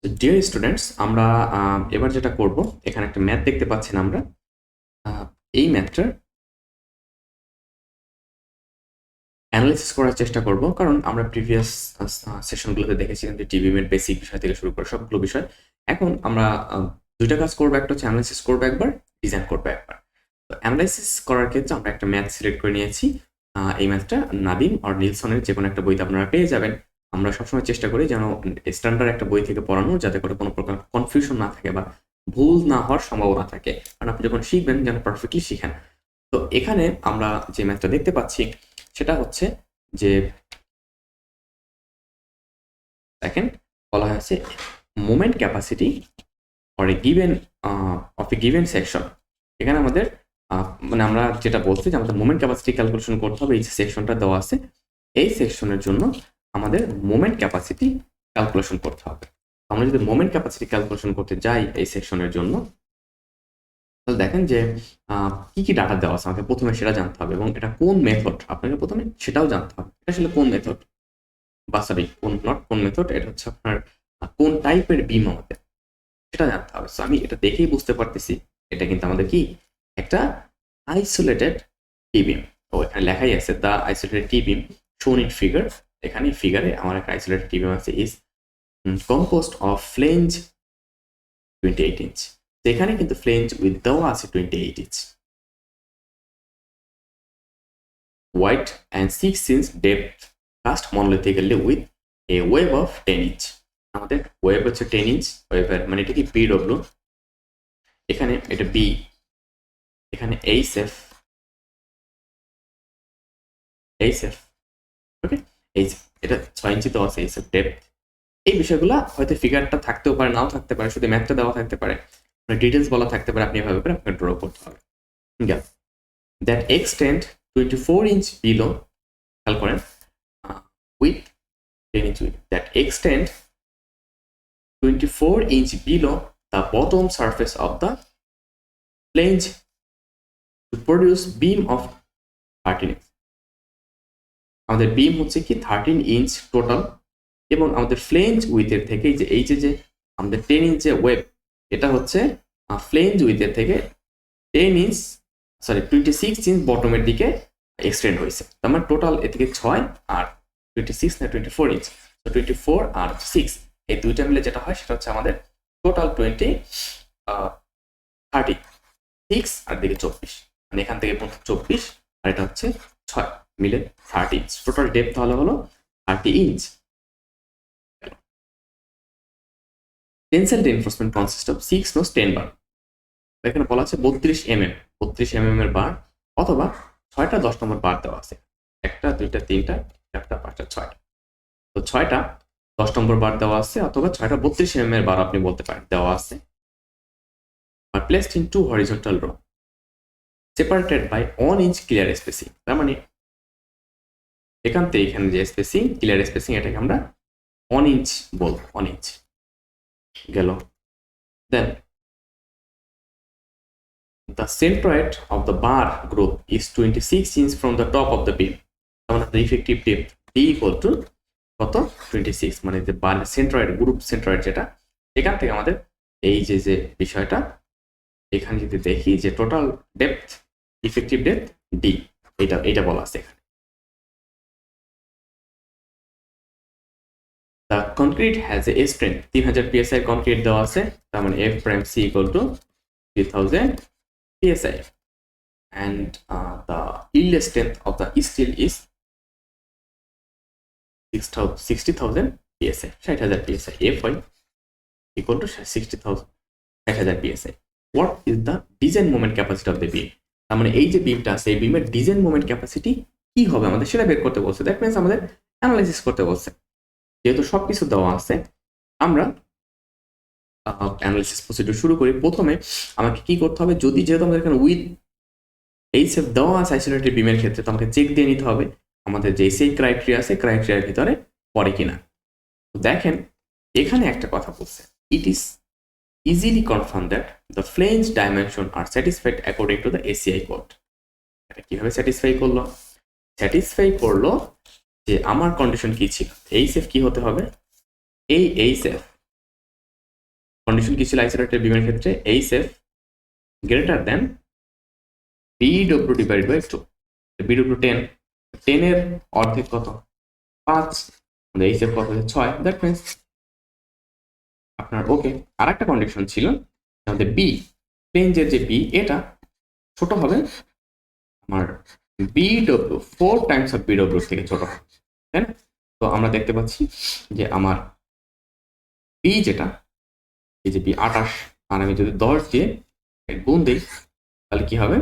Dear students, আমরা এবার যেটা করব, এখানে একটা ম্যাথ দেখতে পাচ্ছেন আমরা। এই ম্যাথটার অ্যানালাইসিস করার চেষ্টা করব, কারণ আমরা প্রিভিয়াস সেশনগুলোতে দেখেছি কিন্তু টিভিএমের বেসিক বিষয় থেকে শুরু করে সবগুলো বিষয়। এখন আমরা দুইটা কাজ করবো, একটা হচ্ছে অ্যানালাইসিস করবো একবার, ডিজাইন করবো একবার। তো অ্যানালাইসিস করার ক্ষেত্রে আমরা একটা ম্যাথ সিলেক্ট করে নিয়েছি। এই ম্যাথটা নাদিম আর নিলসনের যে কোনো একটা বইতে আপনারা পেয়ে যাবেন। আমরা সবসময় চেষ্টা করি যেন স্ট্যান্ডার্ড একটা বই থেকে পড়ানো, যাতে করে কোনো প্রকার কনফিউশন না থাকে বা ভুল না হওয়ার সম্ভাবনা থাকে, কারণ আপনি যখন শিখবেন যেন পারফেক্টলি শিখেন। তো এখানে আমরা যে ম্যাথটা দেখতে পাচ্ছি সেটা হচ্ছে যে দেখেন বলা হয়েছে moment capacity for a given of a given section. এখানে আমাদের মানে আমরা যেটা বলছি যে আমাদের মোমেন্ট ক্যাপাসিটি ক্যালকুলেশন করতে হবে। এই যে সেকশনটা দেওয়া আছে, এই সেকশনের জন্য আমাদের মোমেন্ট ক্যাপাসিটি ক্যালকুলেশন করতে হবে। আমরা যদি মোমেন্ট ক্যাপাসিটি ক্যালকুলেশন করতে যাই এই সেকশনের জন্য, তাহলে দেখেন যে কি কি ডাটা দেওয়া আছে আমাকে প্রথমে সেটা জানতে হবে, এবং এটা কোন মেথড আপনাকে প্রথমে সেটাও জানতে হবে। এটা আসলে কোন মেথড, বা সরি কোন মেথড, এটা হচ্ছে আপনার কোন টাইপের বিম আমাদের সেটা জানতে হবে। সো আমি এটা দেখেই বুঝতে পারতেছি এটা কিন্তু আমাদের কি একটা আইসোলেটেড টি বিম। তো এখানে লেখাই আছে দ্য আইসোলেটেড টি বিম শোন ইন ফিগার। এখানে ফিগারে আমার একটা আইসোলেটেড টি বিম আছে, is composed of flange 28 inch. তো এখানে কিন্তু ফ্লেঞ্জ উইথ দেওয়া আছে 28 inch, wide and 6 inch depth cast monolithically with a wave of 10 inch. আমাদের ওয়েব হচ্ছে 10 ইঞ্চ, ওয়েবের মানে এটা কি পিডব্লিউ, এখানে এটা বি, এখানে এইচএফ, ওকে, এটা 6 ইঞ্চি দেওয়া আছে এইচএফ ডেপথ। এই বিষয়গুলো হয়তো ফিগারটা থাকতেও পারে, নাও থাকতে পারে, শুধু ম্যাথটা দেওয়া থাকতে পারে, ডিটেলস বলা থাকতে পারে, আপনি এভাবে করে আপনাকে ড্র করতে হবে। গেল দ্যাট এক্সটেন্ড 24 ইঞ্চ বিলো, খেয়াল করেন, with 10 inch width that extend 24 inch below the bottom surface of the flange to produce beam of 13 inch. আমাদের বিম হচ্ছে কি 13 ইঞ্চ টোটাল, এবং আমাদের ফ্লেঞ্জ উইথের থেকে এই যে আমাদের 10 ইঞ্চ যে ওয়েব, এটা হচ্ছে ফ্লেঞ্জ উইথের থেকে 10 ইঞ্চ, সরি 26 ইঞ্চ বটমের দিকে এক্সটেন্ড হয়েছে। তার মানে টোটাল এ থেকে 6 আর 26 না 24 ইঞ্চ, তো 24 আর 6 এই দুইটা মিলে যেটা হয় সেটা হচ্ছে আমাদের টোটাল 36 আর দিকে 24, মানে এখান থেকে 24 আর এটা হচ্ছে 6 মিলে 30 ইঞ্চ। টোটাল ডেপথ তাহলে হলো 30 inch. Tensile reinforcement consist of 6 nos 10 bar. এখানে বলা আছে 32 mm এর বার, অথবা 6টা 10 নম্বর বার দেওয়া আছে, 1টা 2টা 3টা 4টা 5টা 6টা। তো 6টা 10 নম্বর বার দেওয়া আছে, অথবা 6টা 32 mm এর বার আপনি বলতে পারেন দেওয়া আছে। আর placed in 2 horizontal row separated by 1 inch clear spacing. তার মানে এখান থেকে এখানে যে স্পেসিং, ক্লিয়ার স্পেসিং, এটাকে আমরা 1 ইঞ্চ বলবো, 1 ইঞ্চ গেল। দেন the centroid of the bar group is 26 inch from the top of the beam. তাহলে the effective depth D equal to কত 26, মানে যে বার সেন্ট্রয়েড, গ্রুপ সেন্ট্রয়েড যেটা, এখান থেকে আমাদের এই যে বিষয়টা এখানে যদি দেখি যে total depth, effective depth D, এটা বলা আছে এখানে। The concrete has a strength 3000 psi concrete দেওয়া আছে, তার মানে F prime C equal to 3000 psi, and the yield strength of the steel is 60,000 psi, 60,000 psi. Fy equal to 60,000 psi. What is the design moment capacity of the beam? তার মানে এই যে বিমটা আছে, এই বিমের ডিজাইন মোমেন্ট ক্যাপাসিটি কি হবে আমাদের সেটা বের করতে বলছে। দ্যাট মিন্স আমাদের অ্যানালাইসিস করতে বলছে। যেহেতু সবকিছু দেওয়া আছে, আমরা অ্যানালাইসিস প্রসিডিউর শুরু করি। প্রথমে আমাকে কি করতে হবে, যেহেতু আমাদের এখানে উইথ এইচএফ দেওয়া আছে আইসোলেটেড বিমের ক্ষেত্রে, তো আমাকে চেক দিয়ে নিতে হবে আমাদের যে সেই ক্রাইটেরিয়া আছে, ক্রাইটেরিয়ার ভিতরে পড়ে কিনা। দেখেন এখানে একটা কথা বলছে, it is easily confirm that the flange dimension are satisfied according to the ACI code. এটা কিভাবে স্যাটিসফাই করলো? স্যাটিসফাই করলো যে আমার কন্ডিশন কি ছিল, এইচএফ কি হতে হবে, এই এইচএফ কন্ডিশন কি ছিল আইসোলেটেড বিমের ক্ষেত্রে HF greater than BW divide by 2 BW 10 এর অর্ধেক কত 5 আমাদের এইচএফ কত 6 দ্যাট মিন্স আপনার ওকে। আর একটা কন্ডিশন ছিল আমাদের বি প্লেনজের যে বি এটা ছোট হবে আমার বিডব্লিউ 4 টাইমস অফ বিডব্লিউ থেকে ছোট হবে, তাই না? তো আমরা দেখতে পাচ্ছি যে আমার বি যেটা এই যে বি 28 আর আমি যদি 10 দিয়ে গুণ দিই তাহলে কি হবে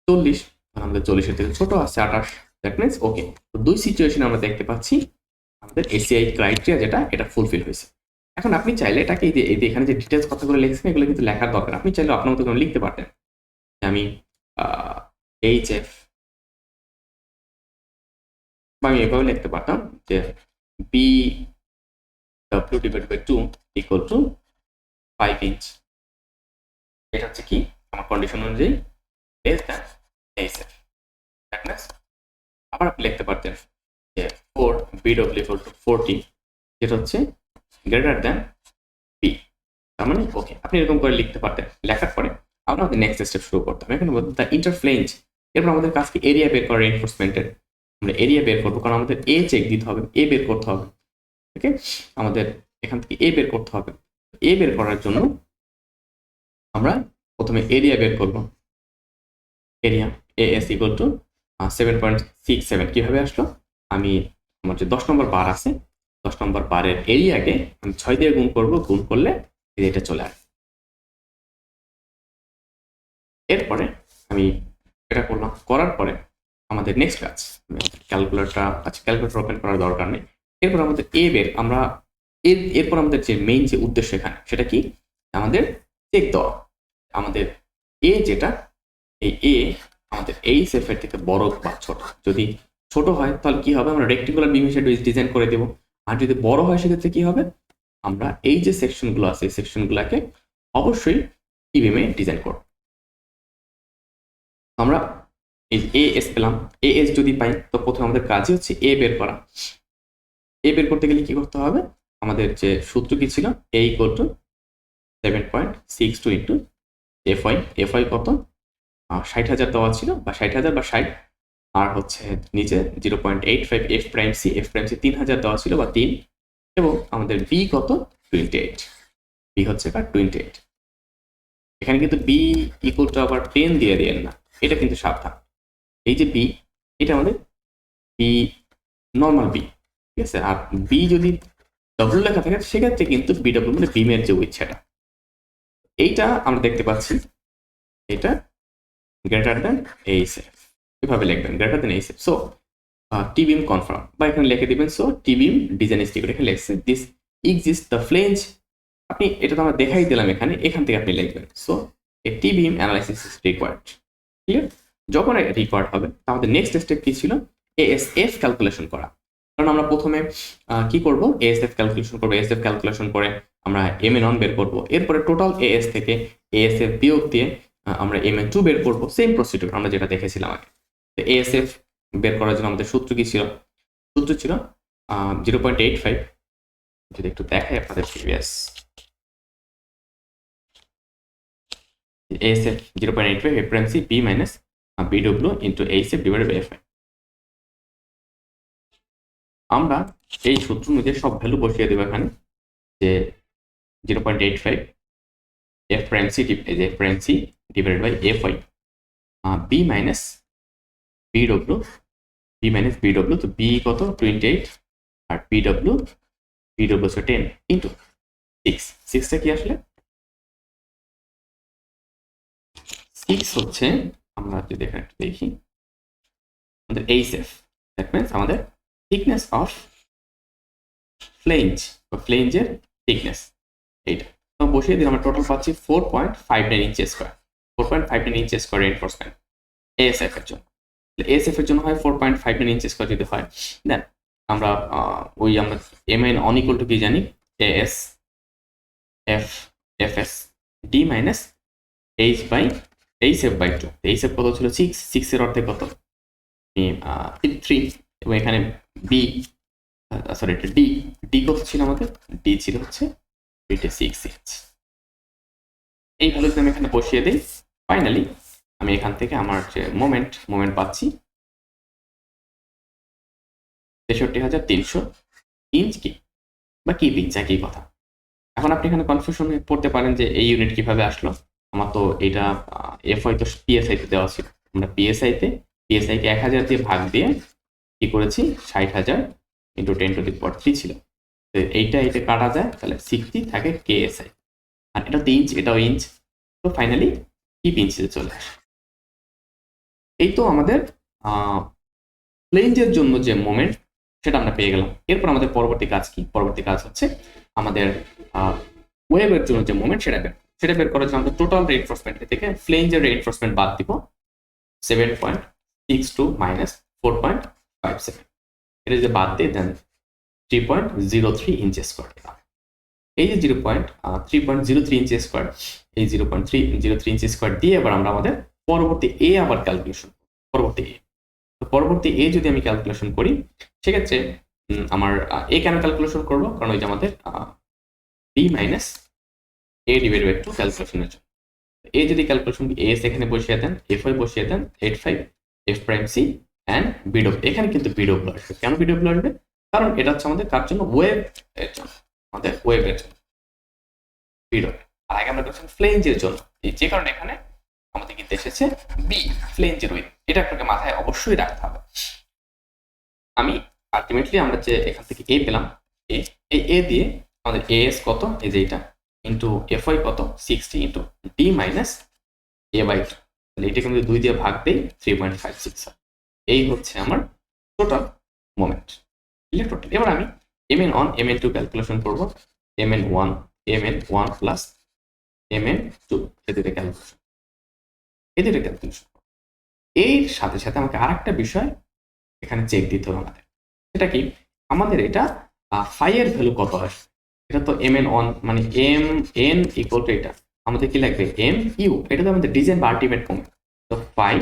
40, আমাদের 40 থেকে ছোট আছে 28, দ্যাট মিন্স ওকে। তো দুই সিচুয়েশন আমরা দেখতে পাচ্ছি আমাদের এসিআই ক্রাইটেরিয়া যেটা এটা ফুলফিল হয়েছে। এখন আপনি চাইলে এটাকে এই যে এখানে যে ডিটেলস কথাগুলো লিখছেন এগুলো কিন্তু লেখার দরকার, আপনি চাইলে আপনার মতো লিখতে পারতেন আমি এইচএফ বা আমি এভাবে লিখতে পারতাম যে বি ডব্লিউ divide by 2 equal to 5 inch. এটা হচ্ছে কি আমার কন্ডিশন অনুযায়ী less than hf, that means আবার আপনি লিখতে পারতেন যে 4 বিডব্লিউ ইকুয়াল টু 40 যেটা হচ্ছে গ্রেটার দ্যান বি, তার মানে ওকে। আপনি এরকম করে লিখতে পারতেন। লেখার পরে আমরা আমাদের নেক্সট স্টেপ শুরু করতাম। এখানে বলতে দ্য ইন্টারফ্লেঞ্জ, এরপর আমাদের কাজকে এরিয়া বের করা রিইনফোর্সমেন্টের, আমরা এরিয়া বের করবো কারণ আমাদের এ চেক দিতে হবে, এ বের করতে হবে, ওকে। আমাদের এখান থেকে এ বের করতে হবে। এ বের করার জন্য আমরা প্রথমে এরিয়া বের করব। এরিয়া এএস ইকুয়াল টু 7.67 কিভাবে আসলো, আমি আমার যে 10 নম্বর বার আছে 10 নম্বর বারের এরিয়াকে আমি 6 দিয়ে গুণ করব, গুণ করলে এটা চলে আসবে। এরপরে আমি এটা করলাম, করার পরে আমাদের নেক্সট কাজ ক্যালকুলেটর, আচ্ছা ক্যালকুলেটর ওপেন করার দরকার নেই। এরপর আমাদের এ বের, আমরা এরপর আমাদের যে মেইন যে উদ্দেশ্য এখানে সেটা কি আমাদের চেক দেওয়া আমাদের এ যেটা এই এ আমাদের এইচএফ এর থেকে বড় বা ছোট। যদি ছোট হয় তাহলে কি হবে আমরা রেক্টেঙ্গুলার বিম হিসেবে ডিজাইন করে দেব, আর যদি বড় হয় সেক্ষেত্রে কি হবে আমরা এই যে সেকশনগুলো আছে এই সেকশনগুলোকে অবশ্যই টি বিমে ডিজাইন করব। আমরা এই এএস পেলাম, এএস যদি পাই তো প্রথমে আমাদের কাজই হচ্ছে এ বের করা। এ বের করতে গেলে কি করতে হবে, আমাদের যে সূত্র কি ছিল A equal to 7.62 into FI, FI কত 60,000 দেওয়া ছিল বা 60,000 বা 60, আর হচ্ছে নিচে 0.85 F prime c, f prime c 3,000 দেওয়া ছিল বা 3, এবং আমাদের বি কত 28, বি হচ্ছে 28। এখানে কিন্তু বি ইকুয়াল টু আবার 10 দিয়ে দিয়েন না, এটা কিন্তু সাবধান। এই যে বি এটা আমাদের বি নর্মাল বি, ঠিক আছে। আর বি যদি ডব্লিউ লেখা থাকে সেক্ষেত্রে কিন্তু বিডব্লিউ মানে বিমের যে উইথ সেটা, এইটা আমরা দেখতে পাচ্ছি এটা গ্রেটার দ্যান এইচএফ, এভাবে লিখবেন greater than HF. So T beam confirm বা এখানে লিখে দিবেন so T beam design stick এখানে লিখছে দিস এক্সিস্ট দ্য ফ্লেঞ্জ, আপনি এটা তো আমরা দেখাই দিলাম এখানে, এখান থেকে আপনি লিখবেন so A T beam analysis is required. Clear? যখন রিকোয়ার্ড হবে তাহলে নেক্সট স্টেপ কি ছিল এএসএফ ক্যালকুলেশন করা। কারণ আমরা প্রথমে কি করব এএসএফ ক্যালকুলেশন করব, এএসএফ ক্যালকুলেশন করে আমরা এম এন 1 বের করব, এরপরে টোটাল এএস থেকে এএসএফ বিয়োগ দিয়ে আমরা এম এন 2 বের করব, সেম প্রসিডিউর আমরা যেটা দেখেছিলাম আগে। এএসএফ বের করার জন্য আমাদের সূত্র কি ছিল, সূত্র ছিল 0.85, যদি একটু দেখাই আপনাদের previous asf 0.85 reference b minus বিডব্লিউ into hf divided by fi. আমরা এই সূত্র অনুযায়ী সব ভ্যালু বসিয়ে দেবো এখানে, যে 0.85 F prime C divided by FI B minus BW, B minus BW, তো বি কত 28 আর বিডব্লিউ 10 ইন্টু 6, 6টা কি আসলে 6 হচ্ছে আমরা যদি এখানে একটু দেখি আমাদের এইচএফ, দ্যাট মিন্স আমাদের থিকনেস অফ ফ্লেঞ্জ বা ফ্লেঞ্জের থিকনেস, এইটা তো বসিয়ে দিন। আমরা টোটাল পাচ্ছি 4.59 ইঞ্চি স্কোয়ার, 4.59 ইঞ্চি স্কোয়ার রিইনফোর্সমেন্ট এএসএফ এর জন্য। এএসএফ এর জন্য হয় 4.59 ইঞ্চি স্কোয়ার যদি হয়, দেন আমরা আমরা m n on equal to কি জানি as f fs d minus h by hf by 2। Hf কত ছিল 6, 6 এর অর্থে কত 3, এবং এখানে বি সরি এটা ডি, ডি কত ছিল আমাদের, ডি ছিল হচ্ছে 6 ইঞ্চ। এই ভ্যালু যদি আমি এখানে বসিয়ে দিই, ফাইনালি আমি এখান থেকে আমার যে মোমেন্ট পাচ্ছি ৬৩,৩০০ ইঞ্চ কি বা কি ইঞ্চ, একই কথা। এখন আপনি এখানে কনফিউশন পড়তে পারেন যে এই ইউনিট কিভাবে আসলো, আমার তো এটা এফআই তো পিএসআই তে দেওয়া ছিল, আমরা পিএসআই কে ১,০০০ দিয়ে ভাগ দিয়ে কি করেছি ৬০,০০০ ইন্টু 10⁻³ ছিল। তো এইটা কাটা যায়, তাহলে 60 থাকে কেএসআই, আর এটা তো ইঞ্চ, এটাও ইঞ্চ। তো ফাইনালি কি ইঞ্চিতে চলে আসে। এই তো আমাদের ফ্লেঞ্জের জন্য যে মোমেন্ট সেটা আমরা পেয়ে গেলাম। এরপর আমাদের পরবর্তী কাজ কি? পরবর্তী কাজ হচ্ছে আমাদের ওয়েবের জন্য যে মোমেন্ট সেটা বের করার জন্য আমাদের টোটাল রেইনফোর্সমেন্ট থেকে ফ্লেঞ্জের রেইনফোর্সমেন্ট বাদ দিব 7.62 মাইনাস 4.57, এটা যদি বাদ দিই দেন 3.03 ইঞ্চ স্কোয়ার। এই যে 3.03 ইঞ্চ স্কোয়ার, এই 0.303 ইঞ্চ স্কোয়ার দিয়ে এবার আমরা আমাদের পরবর্তী এ আবার ক্যালকুলেশন, পরবর্তী এ যদি আমি ক্যালকুলেশন করি, সেক্ষেত্রে আমার এ কেন ক্যালকুলেশন করবো, কারণ ওই যে আমাদের b minus a divide by 2 ক্যালকুলেশনের জন্য এ যদি ক্যালকুলেশন এস এখানে বসিয়ে দেন, এফ আই বসিয়ে দেন 85 এফ প্রাইম সি অ্যান্ড বিডব্লিউ, এখানে কিন্তু বিডব্লিউ আসবে। কেন বিডব্লিউ আসবে? কারণ এটা হচ্ছে আমাদের কার জন্য, ওয়েব এর জন্য, আমাদের ওয়েবের জন্য বিডব্লিউ। আর আগে আমরা করছিলাম ফ্লেঞ্জের জন্য, যে কারণে এখানে আমাদের কিন্তু এসেছে বি, ফ্লেঞ্জের ওয়েব। এটা আপনাকে মাথায় অবশ্যই রাখতে হবে। আমি আলটিমেটলি আমরা যে এখান থেকে এ পেলাম, এ দিয়ে আমাদের এস কত, এই যে এটা ইন্টু এফ ওয়াই কত 60 into d minus a by 2, তাহলে এটা কিন্তু 2 দিয়ে ভাগ দেই 3.56। এই হচ্ছে আমার টোটাল মোমেন্ট, টোটাল। এবার আমি mn1 mn2 ক্যালকুলেশন করব, mn1 প্লাস mn2 এদের ক্যালকুলেশন, এর সাথে সাথে আমাকে আরেকটা বিষয় এখানে চেক দিতে হবে আমাদের। সেটা কি? আমাদের এটা ফাই এর ভ্যালু কত আসবে। এটা তো mn1 মানে mn ইকুয়াল টু এটা আমাদের কি লাগবে mu, এটা তো আমাদের ডিজাইন বা আলটিমেট মোমেন্ট। তো ফাই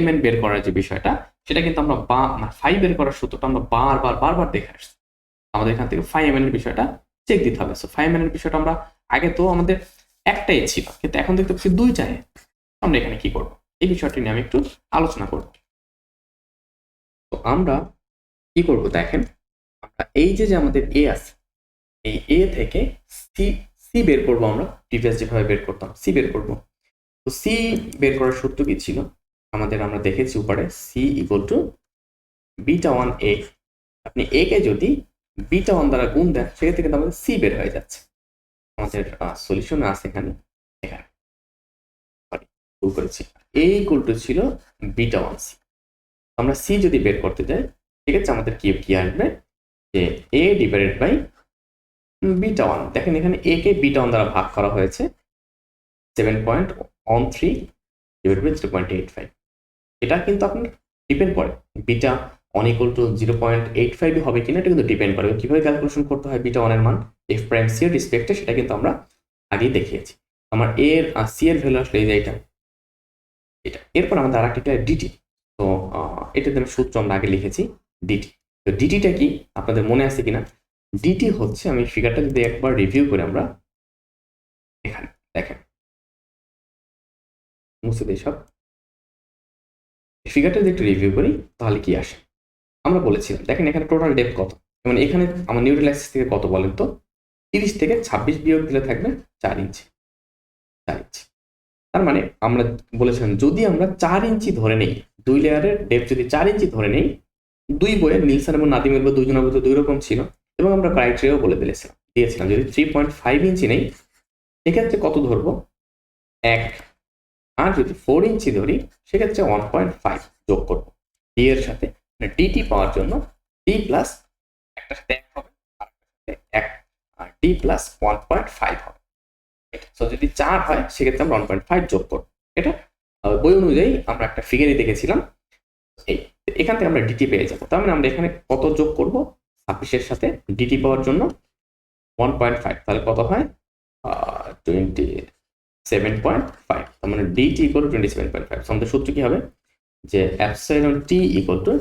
mn বের করার যে বিষয়টা, সেটা কিন্তু আমরা ফাই বের করার সূত্রটা আমরা বারবার দেখে আসছি। আমাদের এখান থেকে ফাই mn এর বিষয়টা চেক দিতে হবে। সো ফাই mn এর বিষয়টা আমরা আগে তো আমাদের একটাই ছিল, কিন্তু এখন দেখতে পাচ্ছি দুইটায়। আমরা এখানে কি করব, এই বিষয়টি নিয়ে আমি একটু আলোচনা করব। তো আমরা কি করব দেখেন, আমরা এই যে আমাদের এ আছে, এই এ থেকে সি বের করব। আমরা প্রিভিয়াস যেভাবে বের করতাম সি বের করব। তো সি বের করার সূত্র কি ছিল আমাদের, আমরা দেখেছি উপরে সি ইকুয়াল টু β1 এ। আপনি এ কে যদি β1 দ্বারা গুণ দেন, সেক্ষেত্রে কিন্তু আমাদের সি বের হয়ে যাচ্ছে। আমাদের সলিউশন আছে এখানে ভুল করেছি, এ ইকুয়াল টু ছিল β1 সি। আমরা সি যদি বের করতে যাই, সেক্ষেত্রে আমাদের কি আসবে যে এ ডিভাইডেড বাই β1। দেখেন এখানে এ কে β1 দ্বারা ভাগ করা হয়েছে 7.13 ডিভাইডেড বাই 0.85। এটা কিন্তু আপনার ডিপেন্ড করে β1 ইকুয়াল টু 0.85 হবে কিনা, এটা কিন্তু ডিপেন্ড করে কিভাবে ক্যালকুলেশন করতে হয় β1 এর মান এফ প্রাইম সি এর রেসপেক্টে, সেটা কিন্তু আমরা আগেই দেখিয়েছি। আমার এর সি এর ভ্যালু আসলে এই যে এটা। এরপর আমাদের আরেকটা ডিটি। তো এটাতে আমি সূত্র আমরা আগে লিখেছি ডিটি। তো ডিটিটা কি আপনাদের মনে আছে কিনা? ডিটি হচ্ছে, আমি ফিগারটা যদি একবার রিভিউ করে আমরা এখানে দেখেন, মুছে দিই সব। ফিগারটা যদি একটু রিভিউ করি তাহলে কি আসে, আমরা বলেছিলাম দেখেন এখানে টোটাল ডেপথ কত, মানে এখানে আমার নিউট্রাল অ্যাক্সিস থেকে কত বলেন তো, 30 থেকে 26 বিয়োগ দিলে থাকবে 4 ইঞ্চি। তার মানে আমরা বলেছিলাম যদি আমরা 4 ইঞ্চি ধরে নেই, 2 লেয়ারের ডেপথ যদি 4 ইঞ্চি ধরে নেই, দুই বইয়ের নিলসন এবং নাদিমের বই দুজনের মধ্যে দুই রকম ছিল, এবং আমরা ক্রাইটেরিয়াও বলে দিয়েছিলাম যদি 3.5 ইঞ্চি নেই সেক্ষেত্রে কত ধরবো 1, আর যদি 4 ইঞ্চি ধরি সেক্ষেত্রে 1.5 যোগ করবো ডি এর সাথে, ডিটি পাওয়ার জন্য ডি প্লাস একটা সাথে 1 হবে, আর এক ডি প্লাস 1.5 হবে। সো যদি 4 হয় সেক্ষেত্রে আমরা 1.5 যোগ করবো। এটা বই অনুযায়ী আমরা একটা ফিগারই দেখেছিলাম। এখান থেকে আমরা ডিটি পেয়ে যাবো। তার মানে আমরা এখানে কত যোগ করব 26 এর সাথে ডিটি পাওয়ার জন্য 1.5, তাহলে কত হয় 27.5। তার মানে ডিটি ইকুয়াল টু 27.5। আমাদের সূত্র কি হবে যে এপসাইলন টি ইকুয়াল টু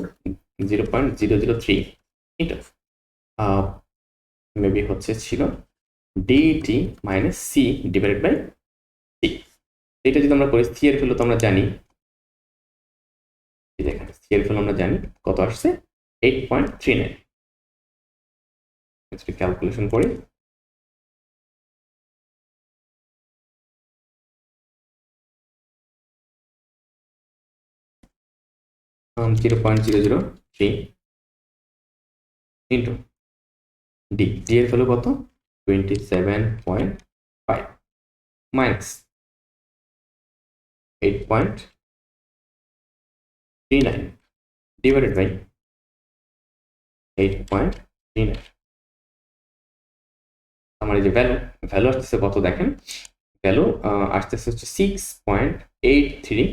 0.003 এটা মেবি ছিল dt minus c divided by c. এটা যদি আমরা করি সি এর ভ্যালু তো আমরা জানি, দেখেন সি এর ভ্যালু আমরা জানি কত আসছে 8.39। ক্যালকুলেশন করি, zero point 003 into D, D এর ভ্যালু কত 27.5 মাইনাস 8.39 ডিভাইডেড বাই 8.39। আমার এই যে ভ্যালু আসতেছে কত দেখেন, ভ্যালু আসতেছে হচ্ছে 6.83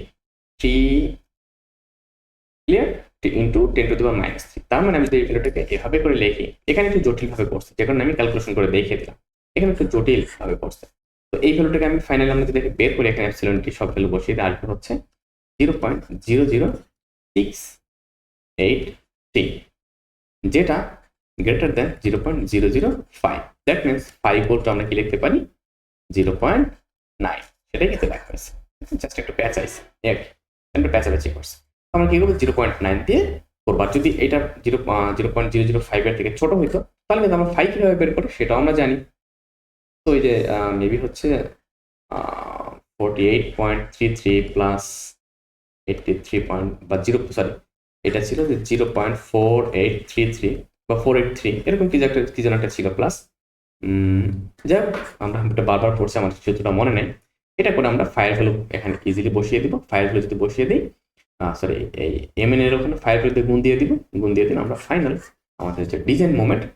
ক্লিয়ার ইন্টু 10⁻⁻3। তার মানে আমি যদি এই ভ্যালুটাকে এভাবে করে লিখি, এখানে একটু জটিলভাবে করছে, যে কারণে আমি ক্যালকুলেশন করে দেখিয়ে দিলাম, এখানে একটু জটিলভাবে করছে। তো এই ভ্যালুটাকে আমি ফাইনালি আমরা যদি বের করি, এখানে এপসিলনটি সব ভ্যালু বসিয়ে দিয়ে আসবে হচ্ছে 0.00683, যেটা greater than 0.005। That means 5 volt আমরা কি লিখতে পারি 0.9, সেটাই কিন্তু দেখা হয়েছে, জাস্ট একটু প্যাচাইছে, একটু প্যাচাপ্যাচি করছে। আমরা কি করবো 0.9 দিয়ে করবো। আর যদি এটা 0.005 এর থেকে ছোট হইতো তাহলে কিন্তু আমরা 5 কিভাবে বের করি সেটাও আমরা জানি। তো এই যে মেবি হচ্ছে 48.33 প্লাস 83 বা 0 সরি এটা ছিল যে 0.4833 বা 483 এরকম কি যেন একটা ছিল প্লাস, যাই হোক আমরা এটা বারবার পড়ছি, আমার সূত্রটা মনে নেই। এটা করে আমরা ফায়ার ভ্যালু এখানে ইজিলি বসিয়ে দিব। ফায়ার ভ্যালু যদি বসিয়ে দিই, সরি এই এমএন এর ওখানে ফায়ার ভ্যালুতে গুণ দিয়ে দিব, গুণ দিয়ে দিলে আমরা ফাইনাল আমাদের যে ডিজাইন মোমেন্টটা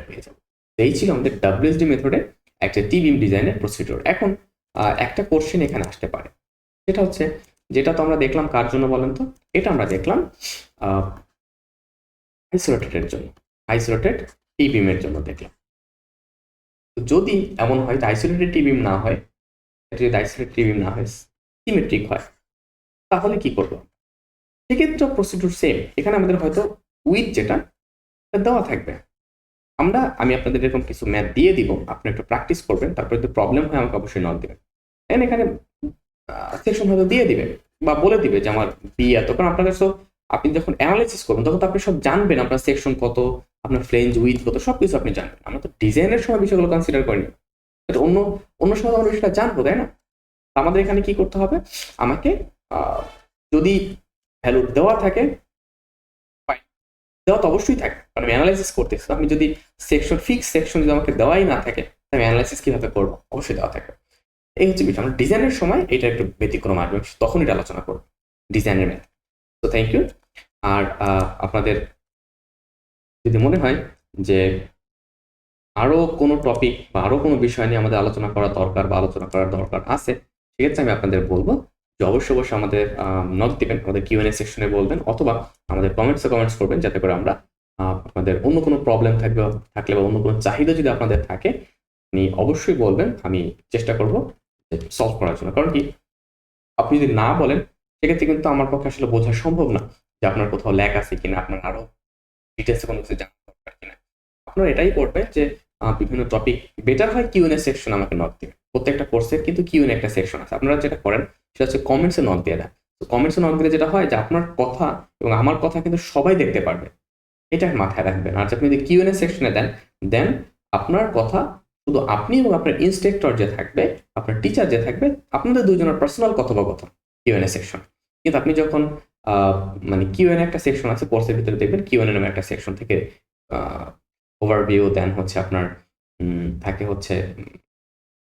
পেয়ে যাবো। এই ছিল আমাদের ডাব্লিউএসডি মেথডে একটা টি বিম ডিজাইনের প্রসিডিউর। এখন একটা কোশ্চেন এখানে আসতে পারে, সেটা হচ্ছে, যেটা তো আমরা দেখলাম কার জন্য বলেন তো, এটা আমরা দেখলাম আইসোলেটেডের জন্য, আইসোলেটেড টি বিমের জন্য দেখলাম। যদি এমন হয় আইসোলেটেড টি বিম না হয়, যদি আইসোলেটেড টি বিম না হয় সিমেট্রিক হয়, তাহলে কি করবো? সেক্ষেত্রে প্রসিডিউর সেম। এখানে আমাদের হয়তো উইথ যেটা দেওয়া থাকবে, আমি আপনাদের এরকম কিছু ম্যাথ দিয়ে দিব, আপনি একটু প্র্যাকটিস করবেন, তারপরে যদি প্রবলেম হয় আমাকে অবশ্যই নক দেবেন। এখানে সেকশন হয়তো দিয়ে দিবে বা বলে দিবে যে আমার বি এত, কারণ আপনাদের সব আপনি যখন অ্যানালাইসিস করবেন তখন তো আপনি সব জানবেন, আপনার সেকশন কত, আপনার ফ্লেঞ্জ উইথ কত, সবকিছু আপনি জানবেন। আমরা তো ডিজাইনের সময় বিষয়গুলো কনসিডার করিনি, অন্য সময় আমরা সেটা জানবো, তাই না? আমাদের এখানে কি করতে হবে, আমাকে যদি ভ্যালু দেওয়া থাকে, দেওয়া তো অবশ্যই থাকে, কারণ আমি অ্যানালাইসিস করতেছি। আমি যদি ফিক্স সেকশন যদি আমাকে দেওয়াই না থাকে, আমি অ্যানালাইসিস কিভাবে করবো? অবশ্যই দেওয়া থাকে। এই হচ্ছে বিষয়। আমরা ডিজাইনের সময় এটা একটু ব্যতিক্রম আসবে, তখন এটা আলোচনা করবো ডিজাইনের ম্যাথ। তো থ্যাংক ইউ। আর আপনাদের যদি মনে হয় যে আরো কোনো টপিক বা আরো কোনো বিষয় নিয়ে আমাদের আলোচনা করা দরকার বা আলোচনা করার দরকার আছে, সেক্ষেত্রে আমি আপনাদের বলবো যে অবশ্যই আমাদের নক দিবেন, আমাদের কিউএনএ সেকশনে বলবেন, অথবা আমাদের কমেন্টস করবেন, যাতে করে আমরা আপনাদের অন্য কোনো প্রবলেম থাকলে বা অন্য কোনো চাহিদা যদি আপনাদের থাকে, আপনি অবশ্যই বলবেন, আমি চেষ্টা করব সলভ করার জন্য। কারণ কি, আপনি যদি না বলেন সেক্ষেত্রে কিন্তু আমার পক্ষে আসলে বোঝা সম্ভব না যে আপনার কোথাও ল্যাক আছে কিনা, আপনার আরো ডিটেলসে কোনো কিছু জানা দরকার কিনা। আপনারা এটাই করবেন যে বিভিন্ন টপিক বেটার হয় কিউএনএ সেকশন আমাকে নক দিবেন। প্রত্যেকটা কোর্সের কিন্তু কিউএনএ একটা সেকশন আছে, আপনারা যেটা করেন সেটা হচ্ছে কমেন্টসে নক দিয়ে দেন। তো কমেন্টসে নক দিলে যেটা হয় যে আপনার কথা এবং আমার কথা কিন্তু সবাই দেখতে পারবে, এটা মাথায় রাখবেন। আর আপনি যদি কিউএনএ সেকশনে দেন আপনার কথা শুধু আপনি এবং আপনার ইনস্ট্রাক্টর যে থাকবে, আপনার টিচার যে থাকবে, আপনাদের দুজনের পার্সোনাল কথোপকথন কিউএনএ সেকশন। কিন্তু আপনি যখন মানে কিউএনএ একটা সেকশন আছে কোর্সের ভিতরে, দেখবেন কিউএনএ নামে একটা সেকশন থেকে ওভারভিউ, দেন হচ্ছে আপনার থাকে হচ্ছে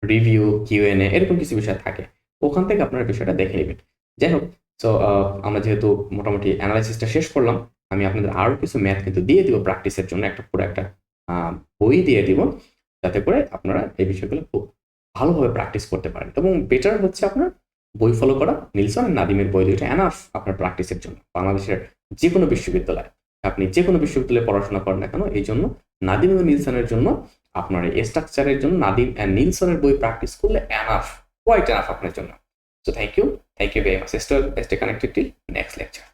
রিভিউ, কিউএনএ, এরকম কিছু বিষয় থাকে, ওখান থেকে আপনার বিষয়টা দেখে নেবেন। যাই হোক, সো আমরা যেহেতু মোটামুটি অ্যানালাইসিসটা শেষ করলাম, আমি আপনাদের আরো কিছু ম্যাথ কিন্তু দিয়ে দিব প্র্যাকটিসের জন্য, পুরো একটা বই দিয়ে দিব, যাতে করে আপনারা এই বিষয়গুলো খুব ভালোভাবে প্র্যাকটিস করতে পারেন। এবং বেটার হচ্ছে আপনার বই ফলো করা, নিলসন আর নাদিমের বই দুইটা এনাফ আপনার প্র্যাকটিসের জন্য। বাংলাদেশের যে কোনো বিশ্ববিদ্যালয়, আপনি যে কোনো বিশ্ববিদ্যালয়ে পড়াশোনা করেন না কেন, এই জন্য নাদিম এবং নিলসনের জন্য, আপনার এই স্ট্রাকচারের জন্য নাদিম অ্যান্ড নিলসনের বই প্র্যাকটিস করলে এনাফ, কোয়াইট এনাফ আপনার জন্য। So thank you very much. Stay connected till next lecture.